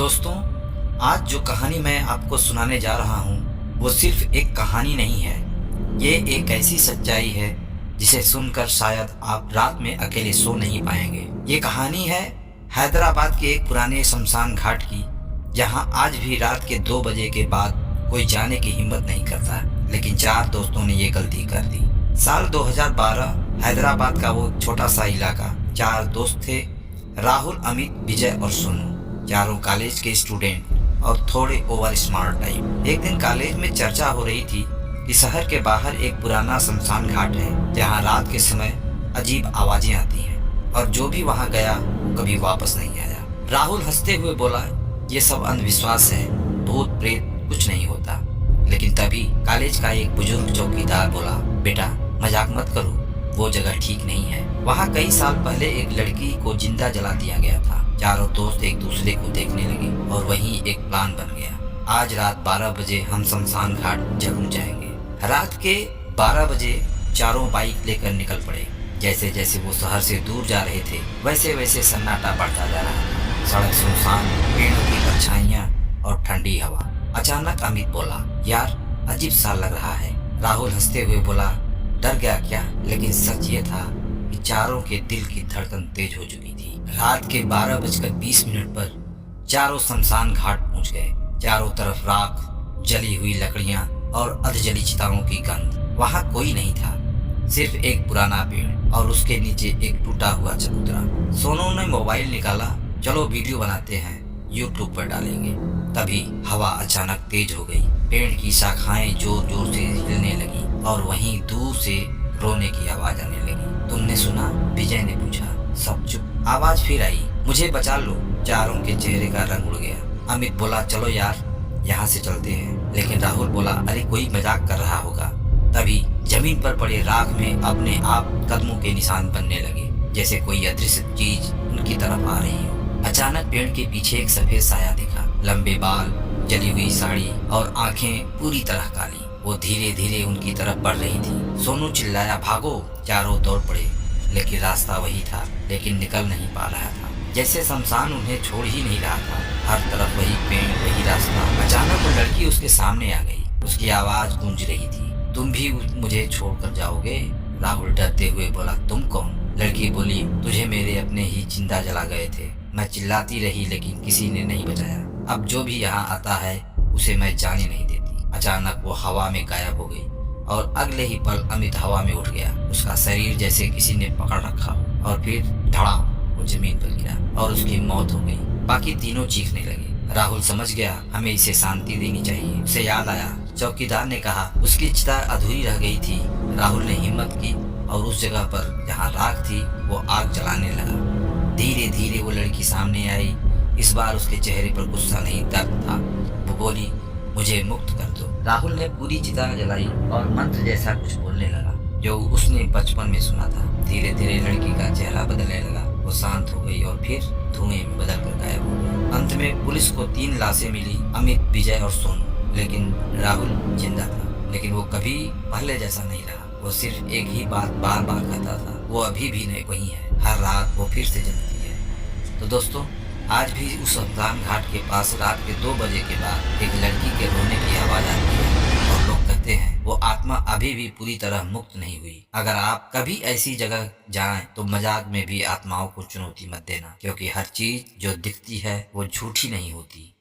दोस्तों, आज जो कहानी मैं आपको सुनाने जा रहा हूँ वो सिर्फ एक कहानी नहीं है। ये एक ऐसी सच्चाई है जिसे सुनकर शायद आप रात में अकेले सो नहीं पाएंगे। ये कहानी है हैदराबाद के एक पुराने शमशान घाट की, जहाँ आज भी रात के 2 बजे के बाद कोई जाने की हिम्मत नहीं करता। लेकिन 4 दोस्तों ने ये गलती कर दी। साल 2012, हैदराबाद का वो छोटा सा इलाका। 4 दोस्त थे, राहुल, अमित, विजय और सोनू। चारों कॉलेज के स्टूडेंट और थोड़े ओवर स्मार्ट टाइप। एक दिन कॉलेज में चर्चा हो रही थी कि शहर के बाहर एक पुराना शमशान घाट है, जहाँ रात के समय अजीब आवाजें आती हैं और जो भी वहाँ गया वो कभी वापस नहीं आया। राहुल हंसते हुए बोला, ये सब अंधविश्वास है, भूत प्रेत कुछ नहीं होता। लेकिन तभी कॉलेज का एक बुजुर्ग चौकीदार बोला, बेटा मजाक मत करो, वो जगह ठीक नहीं है। वहाँ कई साल पहले एक लड़की को जिंदा जला दिया गया था। चारों दोस्त एक दूसरे को देखने लगे और वहीं एक प्लान बन गया। आज रात 12 बजे हम शमशान घाट जरूर जाएंगे। रात के 12 बजे चारों बाइक लेकर निकल पड़े। जैसे जैसे वो शहर से दूर जा रहे थे, वैसे वैसे सन्नाटा बढ़ता जा रहा था। सड़क सुनसान, पेड़ों की परछाइयां और ठंडी हवा। अचानक अमित बोला, यार अजीब सा लग रहा है। राहुल हंसते हुए बोला, डर गया क्या? लेकिन सच ये था कि चारों के दिल की धड़कन तेज हो चुकी थी। रात के 12:20 पर चारों शमशान घाट पहुंच गए। चारों तरफ राख, जली हुई लकड़ियां और अधजली चिताओं की गंध। वहां कोई नहीं था, सिर्फ एक पुराना पेड़ और उसके नीचे एक टूटा हुआ चबूतरा। सोनू ने मोबाइल निकाला, चलो वीडियो बनाते हैं, यूट्यूब पर डालेंगे। तभी हवा अचानक तेज हो गई। पेड़ की शाखाएं जोर जोर से हिलने लगी और वहीं दूर से रोने की आवाज आने लगी। तुमने सुना? विजय ने पूछा। सब चुप। आवाज फिर आई, मुझे बचा लो। चारों के चेहरे का रंग उड़ गया। अमित बोला, चलो यार यहाँ से चलते हैं। लेकिन राहुल बोला, अरे कोई मजाक कर रहा होगा। तभी जमीन पर पड़े राख में अपने आप कदमों के निशान बनने लगे, जैसे कोई अदृश्य चीज उनकी तरफ आ रही हो। अचानक पेड़ के पीछे एक सफेद साया दिखा। लंबे बाल, जली हुई साड़ी और आंखें पूरी तरह काली। वो धीरे धीरे उनकी तरफ बढ़ रही थी। सोनू चिल्लाया, भागो! चारों दौड़ पड़े, लेकिन रास्ता वही था, लेकिन निकल नहीं पा रहा था। जैसे शमशान उन्हें छोड़ ही नहीं रहा था। हर तरफ वही पेड़, वही रास्ता। अचानक वो लड़की उसके सामने आ गई। उसकी आवाज गूंज रही थी, तुम भी मुझे छोड़कर जाओगे? राहुल डरते हुए बोला, तुम कौन? लड़की बोली, तुझे मेरे अपने ही जिंदा जला गए थे। मैं चिल्लाती रही लेकिन किसी ने नहीं बचाया। अब जो भी यहाँ आता है उसे मैं जाने नहीं देती। अचानक वो हवा में गायब हो गई और अगले ही पल अमित हवा में उठ गया। उसका शरीर जैसे किसी ने पकड़ रखा और फिर धड़ाम वो जमीन पर गिरा और उसकी मौत हो गई। बाकी तीनों चीखने लगे। राहुल समझ गया, हमें इसे शांति देनी चाहिए। उसे याद आया, चौकीदार ने कहा उसकी चिता अधूरी रह गई थी। राहुल ने हिम्मत की और उस जगह पर जहाँ राख थी वो आग जलाने लगा। धीरे धीरे वो लड़की सामने आई। इस बार उसके चेहरे पर गुस्सा नहीं, दर्द था। वो बोली, मुझे मुक्त कर दो। राहुल ने पूरी चिता जलाई और मंत्र जैसा कुछ बोलने लगा, जो उसने बचपन में सुना था। धीरे धीरे लड़की का चेहरा बदलने लगा। वो शांत हो गई और फिर धुएं में बदल कर गायब हो गई। अंत में पुलिस को 3 लाशें मिली, अमित, विजय और सोनू। लेकिन राहुल जिंदा था, लेकिन वो कभी पहले जैसा नहीं रहा। वो सिर्फ एक ही बात बार बार कहता था, वो अभी भी नहीं वही है। हर रात वो फिर से जलती है। तो दोस्तों, आज भी उस शमशान घाट के पास रात के 2 बजे के बाद एक लड़की के रोने की आवाज आती है और लोग कहते हैं वो आत्मा अभी भी पूरी तरह मुक्त नहीं हुई। अगर आप कभी ऐसी जगह जाएं तो मजाक में भी आत्माओं को चुनौती मत देना, क्योंकि हर चीज जो दिखती है वो झूठी नहीं होती।